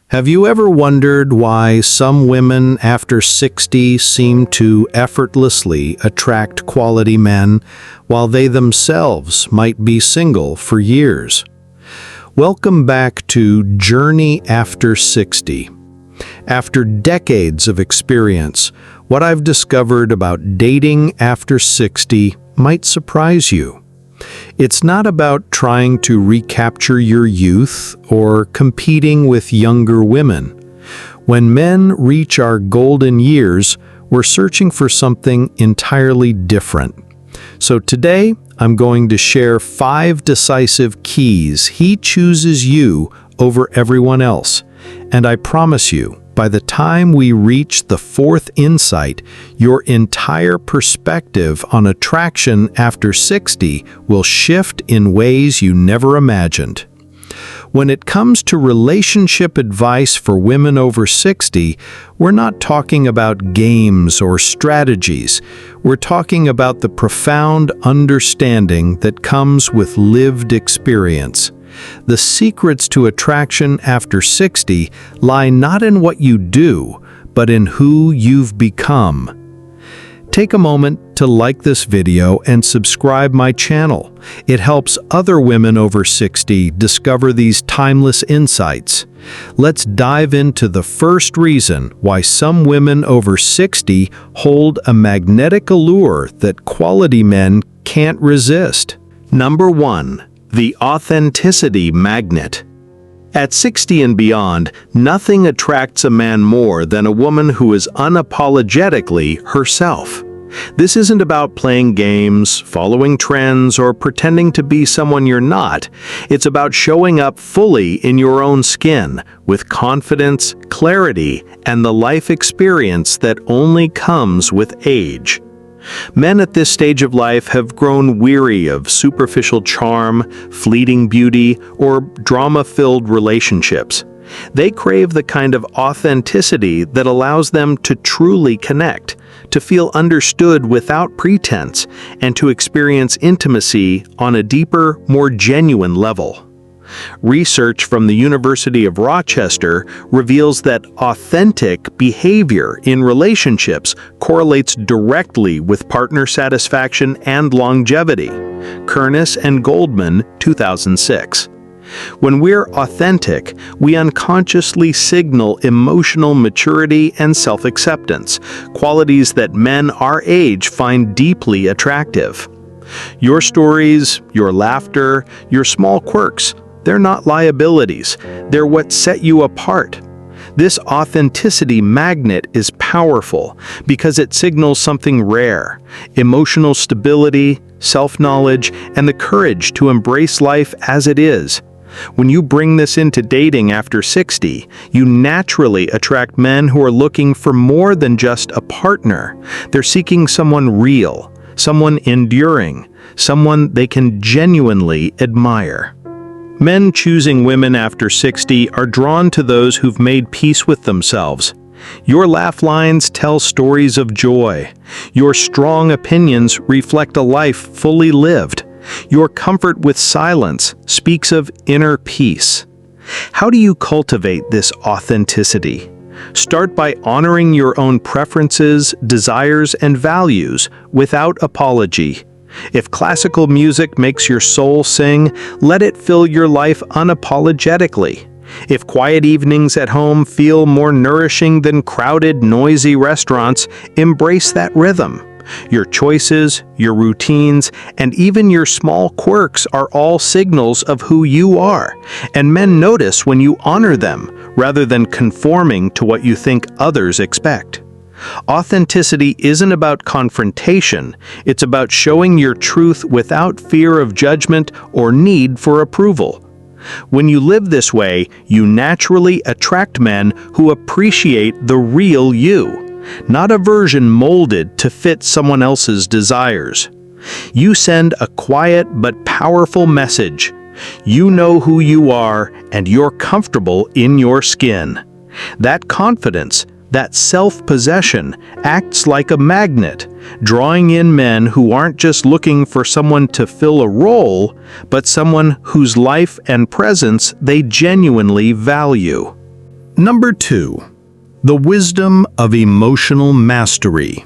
Have you ever wondered why some women after 60 seem to effortlessly attract quality men while they themselves might be single for years? Welcome back to Journey After 60. After decades of experience, what I've discovered about dating after 60 might surprise you. It's not about trying to recapture your youth or competing with younger women. When men reach our golden years, we're searching for something entirely different. So today, I'm going to share 5 decisive keys he chooses you over everyone else. And I promise you, by the time we reach the 4th insight, your entire perspective on attraction after 60 will shift in ways you never imagined. When it comes to relationship advice for women over 60, we're not talking about games or strategies. We're talking about the profound understanding that comes with lived experience. The secrets to attraction after 60 lie not in what you do, but in who you've become. Take a moment to like this video and subscribe my channel. It helps other women over 60 discover these timeless insights. Let's dive into the first reason why some women over 60 hold a magnetic allure that quality men can't resist. Number 1. The authenticity magnet. At 60 and beyond, nothing attracts a man more than a woman who is unapologetically herself. This isn't about playing games, following trends, or pretending to be someone you're not. It's about showing up fully in your own skin, with confidence, clarity, and the life experience that only comes with age. Men at this stage of life have grown weary of superficial charm, fleeting beauty, or drama-filled relationships. They crave the kind of authenticity that allows them to truly connect, to feel understood without pretense, and to experience intimacy on a deeper, more genuine level. Research from the University of Rochester reveals that authentic behavior in relationships correlates directly with partner satisfaction and longevity. Kernis and Goldman, 2006. When we're authentic, we unconsciously signal emotional maturity and self-acceptance, qualities that men our age find deeply attractive. Your stories, your laughter, your small quirks, they're not liabilities. They're what set you apart. This authenticity magnet is powerful because it signals something rare: emotional stability, self-knowledge, and the courage to embrace life as it is. When you bring this into dating after 60, you naturally attract men who are looking for more than just a partner. They're seeking someone real, someone enduring, someone they can genuinely admire. Men choosing women after 60 are drawn to those who've made peace with themselves. Your laugh lines tell stories of joy. Your strong opinions reflect a life fully lived. Your comfort with silence speaks of inner peace. How do you cultivate this authenticity? Start by honoring your own preferences, desires, and values without apology. If classical music makes your soul sing, let it fill your life unapologetically. If quiet evenings at home feel more nourishing than crowded, noisy restaurants, embrace that rhythm. Your choices, your routines, and even your small quirks are all signals of who you are, and men notice when you honor them rather than conforming to what you think others expect. Authenticity isn't about confrontation, it's about showing your truth without fear of judgment or need for approval. When you live this way, you naturally attract men who appreciate the real you, not a version molded to fit someone else's desires. You send a quiet but powerful message. You know who you are, and you're comfortable in your skin. That confidence, that self-possession, acts like a magnet, drawing in men who aren't just looking for someone to fill a role, but someone whose life and presence they genuinely value. Number 2. The wisdom of emotional mastery.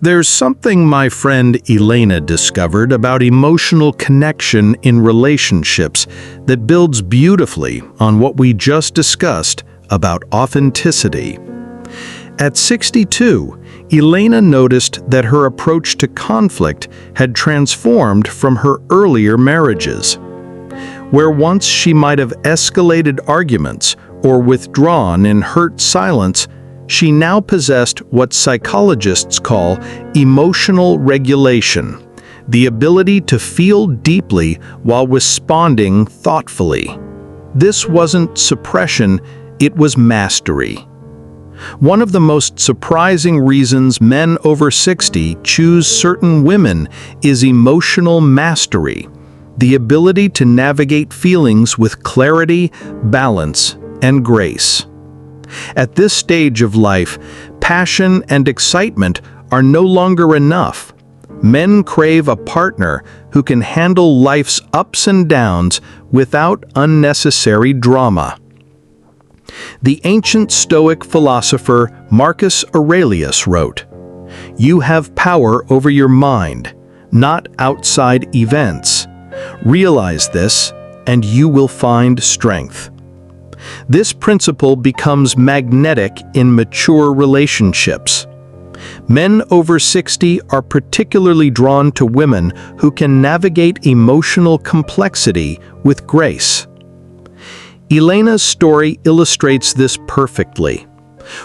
There's something my friend Elena discovered about emotional connection in relationships that builds beautifully on what we just discussed about authenticity. At 62, Elena noticed that her approach to conflict had transformed from her earlier marriages. Where once she might have escalated arguments or withdrawn in hurt silence, she now possessed what psychologists call emotional regulation, the ability to feel deeply while responding thoughtfully. This wasn't suppression, it was mastery. One of the most surprising reasons men over 60 choose certain women is emotional mastery, the ability to navigate feelings with clarity, balance, and grace. At this stage of life, passion and excitement are no longer enough. Men crave a partner who can handle life's ups and downs without unnecessary drama. The ancient Stoic philosopher Marcus Aurelius wrote, "You have power over your mind, not outside events. Realize this, and you will find strength." This principle becomes magnetic in mature relationships. Men over 60 are particularly drawn to women who can navigate emotional complexity with grace. Elena's story illustrates this perfectly.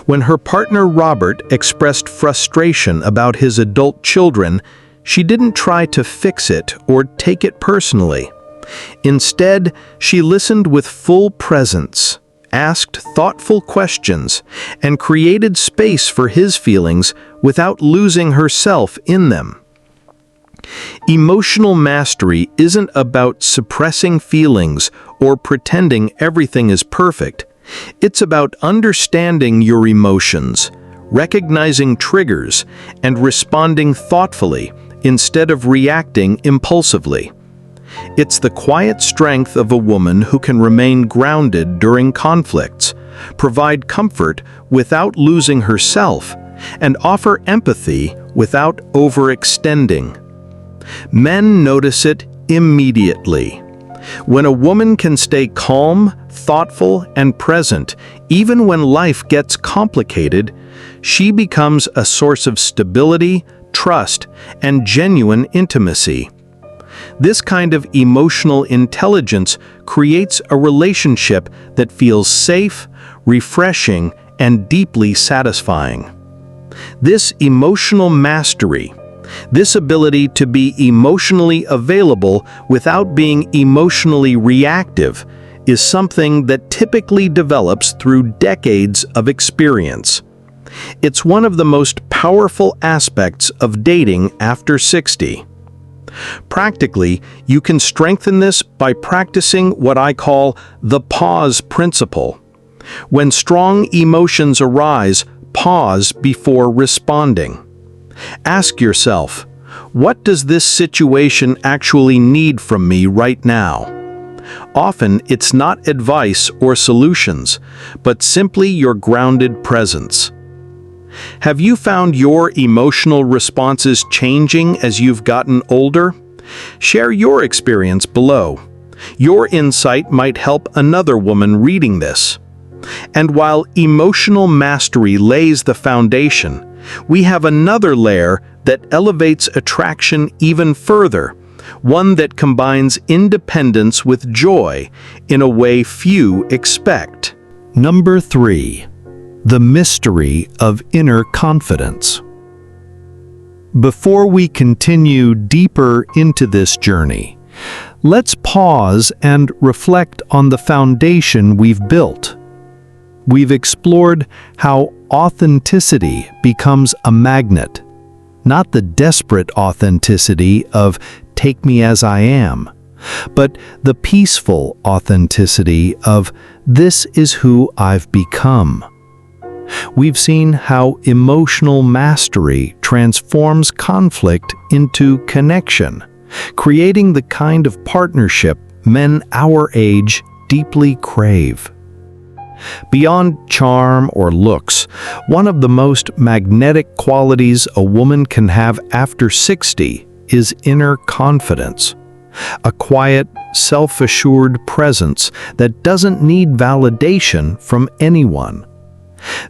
When her partner Robert expressed frustration about his adult children, she didn't try to fix it or take it personally. Instead, she listened with full presence, asked thoughtful questions, and created space for his feelings without losing herself in them. Emotional mastery isn't about suppressing feelings or pretending everything is perfect. It's about understanding your emotions, recognizing triggers, and responding thoughtfully instead of reacting impulsively. It's the quiet strength of a woman who can remain grounded during conflicts, provide comfort without losing herself, and offer empathy without overextending. Men notice it immediately. When a woman can stay calm, thoughtful, and present, even when life gets complicated, she becomes a source of stability, trust, and genuine intimacy. This kind of emotional intelligence creates a relationship that feels safe, refreshing, and deeply satisfying. This emotional mastery, this ability to be emotionally available without being emotionally reactive, is something that typically develops through decades of experience. It's one of the most powerful aspects of dating after 60. Practically, you can strengthen this by practicing what I call the pause principle. When strong emotions arise, pause before responding. Ask yourself, what does this situation actually need from me right now? Often, it's not advice or solutions, but simply your grounded presence. Have you found your emotional responses changing as you've gotten older? Share your experience below. Your insight might help another woman reading this. And while emotional mastery lays the foundation, we have another layer that elevates attraction even further, one that combines independence with joy in a way few expect. Number 3. The mystery of inner confidence. Before we continue deeper into this journey, let's pause and reflect on the foundation we've built. We've explored how authenticity becomes a magnet, not the desperate authenticity of "take me as I am," but the peaceful authenticity of "this is who I've become." We've seen how emotional mastery transforms conflict into connection, creating the kind of partnership men our age deeply crave. Beyond charm or looks, one of the most magnetic qualities a woman can have after 60 is inner confidence. A quiet, self-assured presence that doesn't need validation from anyone.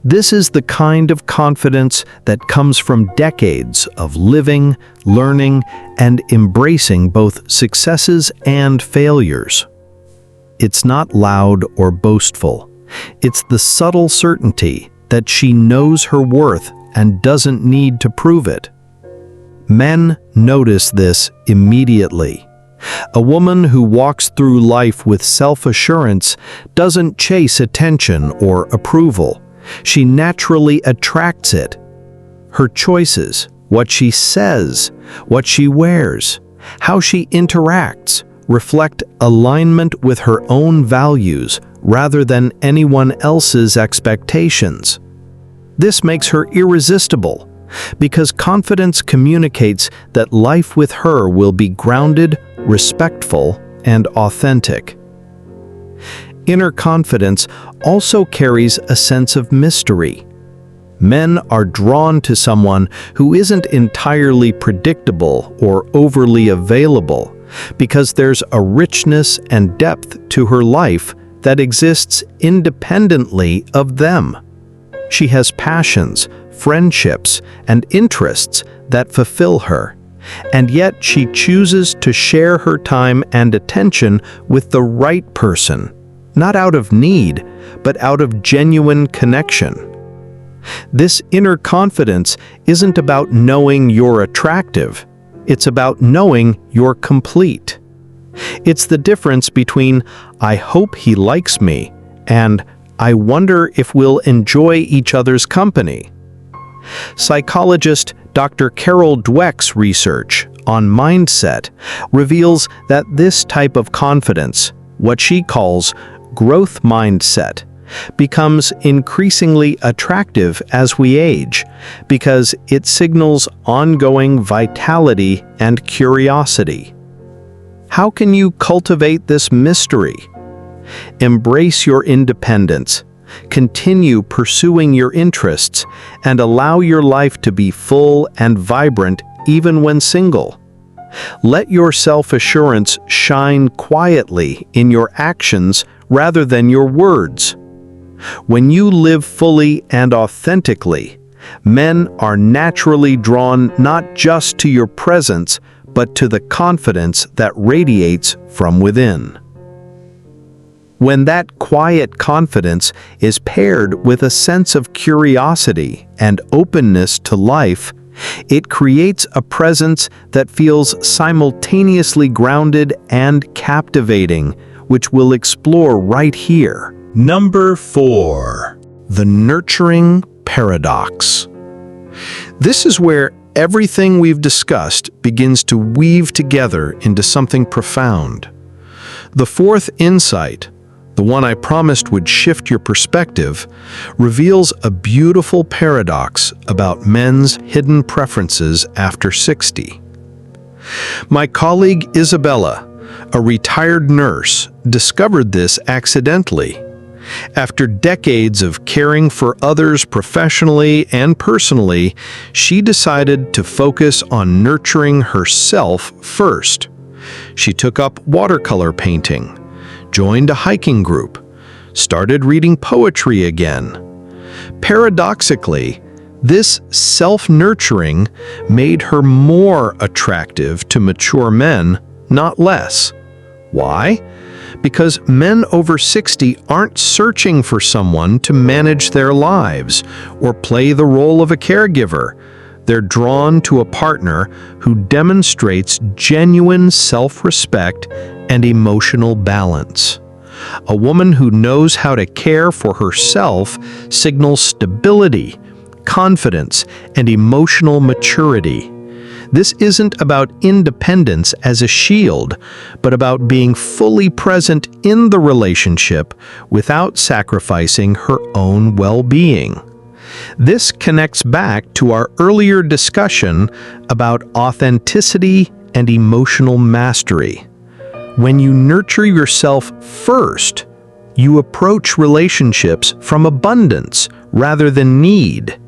This is the kind of confidence that comes from decades of living, learning, and embracing both successes and failures. It's not loud or boastful. It's the subtle certainty that she knows her worth and doesn't need to prove it. Men notice this immediately. A woman who walks through life with self-assurance doesn't chase attention or approval. She naturally attracts it. Her choices, what she says, what she wears, how she interacts, reflect alignment with her own values rather than anyone else's expectations. This makes her irresistible, because confidence communicates that life with her will be grounded, respectful, and authentic. Inner confidence also carries a sense of mystery. Men are drawn to someone who isn't entirely predictable or overly available, because there's a richness and depth to her life that exists independently of them. She has passions, friendships, and interests that fulfill her, and yet she chooses to share her time and attention with the right person, not out of need, but out of genuine connection. This inner confidence isn't about knowing you're attractive. It's about knowing you're complete. It's the difference between "I hope he likes me" and "I wonder if we'll enjoy each other's company." Psychologist Dr. Carol Dweck's research on mindset reveals that this type of confidence, what she calls growth mindset, becomes increasingly attractive as we age because it signals ongoing vitality and curiosity. How can you cultivate this mystery? Embrace your independence, continue pursuing your interests, and allow your life to be full and vibrant even when single. Let your self-assurance shine quietly in your actions rather than your words. When you live fully and authentically, men are naturally drawn not just to your presence, but to the confidence that radiates from within. When that quiet confidence is paired with a sense of curiosity and openness to life, it creates a presence that feels simultaneously grounded and captivating, which we'll explore right here. Number 4. The nurturing paradox. This is where everything we've discussed begins to weave together into something profound. The fourth insight, the one I promised would shift your perspective, reveals a beautiful paradox about men's hidden preferences after 60. My colleague Isabella, a retired nurse, discovered this accidentally. After decades of caring for others professionally and personally, she decided to focus on nurturing herself first. She took up watercolor painting, joined a hiking group, started reading poetry again. Paradoxically, this self-nurturing made her more attractive to mature men, not less. Why? Because men over 60 aren't searching for someone to manage their lives or play the role of a caregiver. They're drawn to a partner who demonstrates genuine self-respect and emotional balance. A woman who knows how to care for herself signals stability, confidence, and emotional maturity. This isn't about independence as a shield, but about being fully present in the relationship without sacrificing her own well-being. This connects back to our earlier discussion about authenticity and emotional mastery. When you nurture yourself first, You approach relationships from abundance rather than need.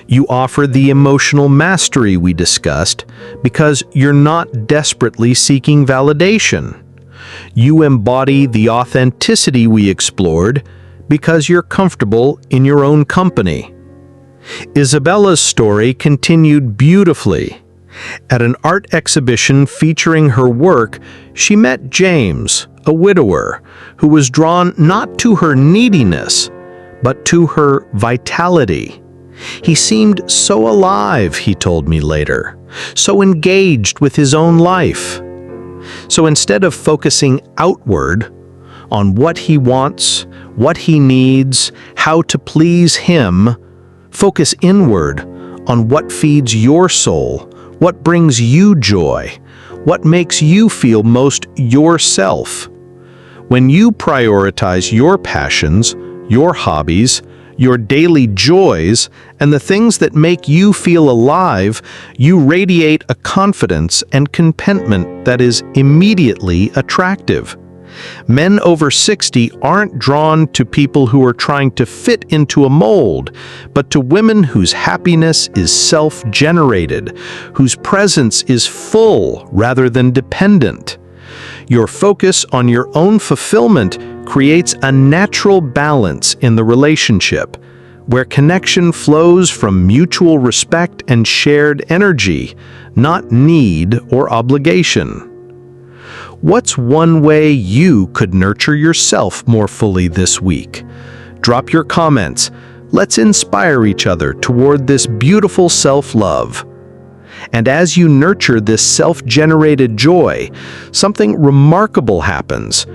You offer the emotional mastery we discussed because you're not desperately seeking validation. You embody the authenticity we explored because you're comfortable in your own company. Isabella's story continued beautifully. At an art exhibition featuring her work, she met James, a widower, who was drawn not to her neediness, but to her vitality. He seemed so alive, he told me later, so engaged with his own life. So instead of focusing outward on what he wants, what he needs, how to please him, focus inward on what feeds your soul, what brings you joy, what makes you feel most yourself. When you prioritize your passions, your hobbies, your daily joys, and the things that make you feel alive, you radiate a confidence and contentment that is immediately attractive. Men over 60 aren't drawn to people who are trying to fit into a mold, but to women whose happiness is self-generated, whose presence is full rather than dependent. Your focus on your own fulfillment creates a natural balance in the relationship, where connection flows from mutual respect and shared energy, not need or obligation. What's one way you could nurture yourself more fully this week? Drop your comments. Let's inspire each other toward this beautiful self-love. And as you nurture this self-generated joy, something remarkable happens.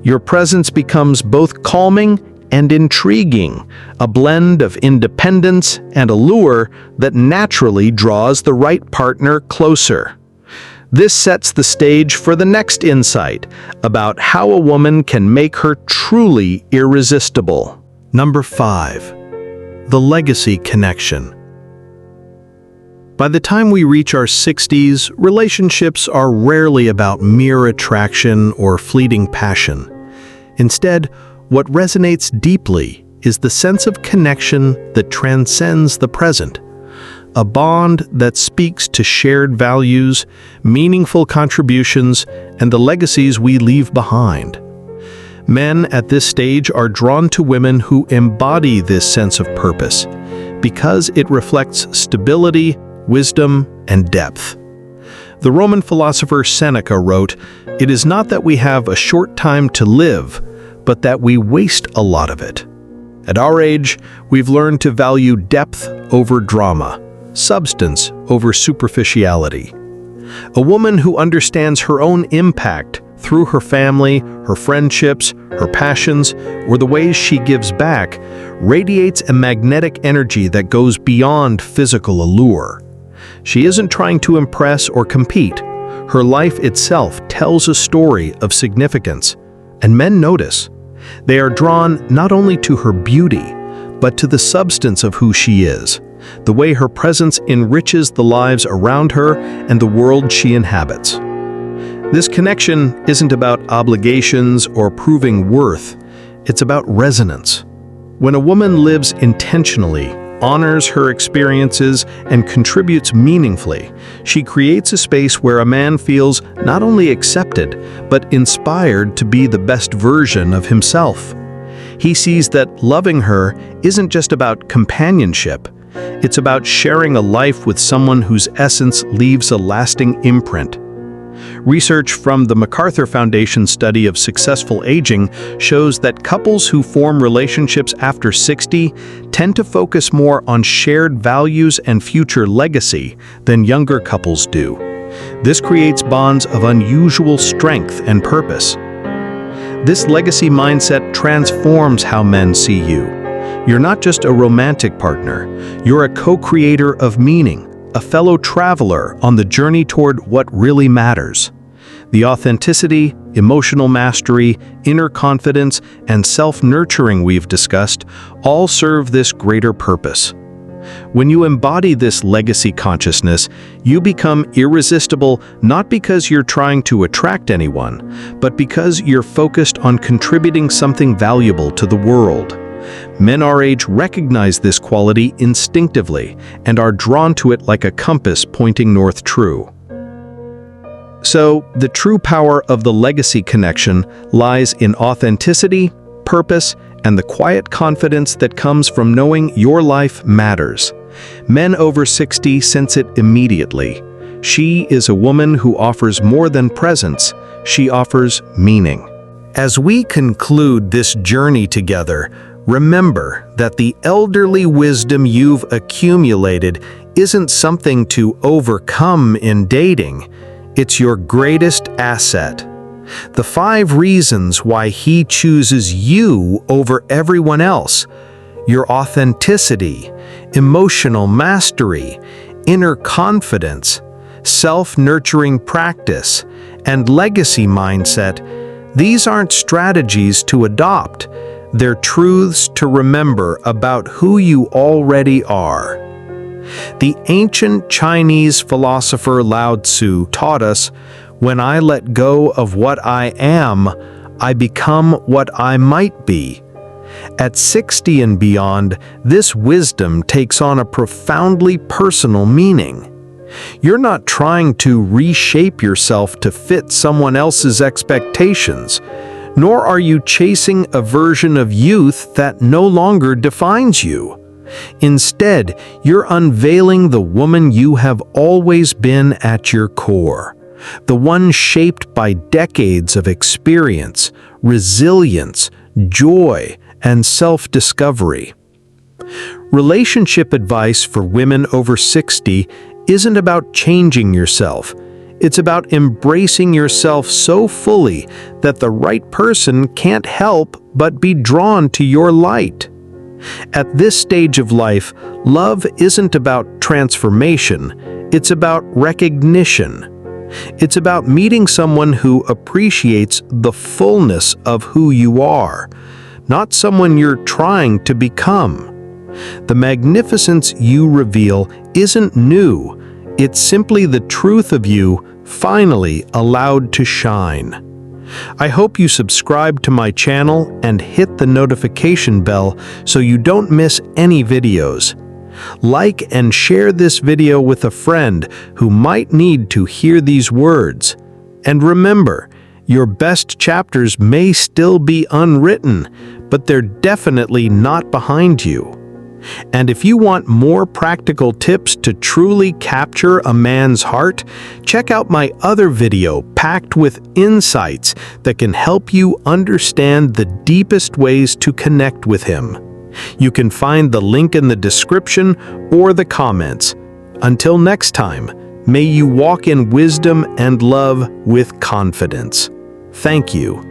Your presence becomes both calming and intriguing, a blend of independence and allure that naturally draws the right partner closer. This sets the stage for the next insight about how a woman can make her truly irresistible. Number 5. The legacy connection. By the time we reach our 60s, relationships are rarely about mere attraction or fleeting passion. Instead, what resonates deeply is the sense of connection that transcends the present. A bond that speaks to shared values, meaningful contributions, and the legacies we leave behind. Men at this stage are drawn to women who embody this sense of purpose because it reflects stability, wisdom, and depth. The Roman philosopher Seneca wrote, "It is not that we have a short time to live, but that we waste a lot of it." At our age, we've learned to value depth over drama, substance over superficiality. A woman who understands her own impact through her family, her friendships, her passions, or the ways she gives back, radiates a magnetic energy that goes beyond physical allure. She isn't trying to impress or compete. Her life itself tells a story of significance, and men notice. They are drawn not only to her beauty, but to the substance of who she is, the way her presence enriches the lives around her and the world she inhabits. This connection isn't about obligations or proving worth, it's about resonance. When a woman lives intentionally, honors her experiences, and contributes meaningfully, she creates a space where a man feels not only accepted, but inspired to be the best version of himself. He sees that loving her isn't just about companionship, it's about sharing a life with someone whose essence leaves a lasting imprint. Research from the MacArthur Foundation study of successful aging shows that couples who form relationships after 60 tend to focus more on shared values and future legacy than younger couples do. This creates bonds of unusual strength and purpose. This legacy mindset transforms how men see you. You're not just a romantic partner, you're a co-creator of meaning, a fellow traveler on the journey toward what really matters. The authenticity, emotional mastery, inner confidence, and self-nurturing we've discussed all serve this greater purpose. When you embody this legacy consciousness, you become irresistible not because you're trying to attract anyone, but because you're focused on contributing something valuable to the world. Men our age recognize this quality instinctively and are drawn to it like a compass pointing north true. So, the true power of the legacy connection lies in authenticity, purpose, and the quiet confidence that comes from knowing your life matters. Men over 60 sense it immediately. She is a woman who offers more than presence. She offers meaning. As we conclude this journey together, remember that the elderly wisdom you've accumulated isn't something to overcome in dating. It's your greatest asset. The 5 reasons why he chooses you over everyone else: your authenticity, emotional mastery, inner confidence, self-nurturing practice, and legacy mindset. These aren't strategies to adopt. They're truths to remember about who you already are. The ancient Chinese philosopher Lao Tzu taught us, "When I let go of what I am, I become what I might be." At 60 and beyond, this wisdom takes on a profoundly personal meaning. You're not trying to reshape yourself to fit someone else's expectations, nor are you chasing a version of youth that no longer defines you. Instead, you're unveiling the woman you have always been at your core, the one shaped by decades of experience, resilience, joy, and self-discovery. Relationship advice for women over 60 isn't about changing yourself. It's about embracing yourself so fully that the right person can't help but be drawn to your light. At this stage of life, love isn't about transformation, it's about recognition. It's about meeting someone who appreciates the fullness of who you are, not someone you're trying to become. The magnificence you reveal isn't new, it's simply the truth of you finally allowed to shine. I hope you subscribe to my channel and hit the notification bell so you don't miss any videos. Like and share this video with a friend who might need to hear these words. And remember, your best chapters may still be unwritten, but they're definitely not behind you. And if you want more practical tips to truly capture a man's heart, check out my other video packed with insights that can help you understand the deepest ways to connect with him. You can find the link in the description or the comments. Until next time, may you walk in wisdom and love with confidence. Thank you.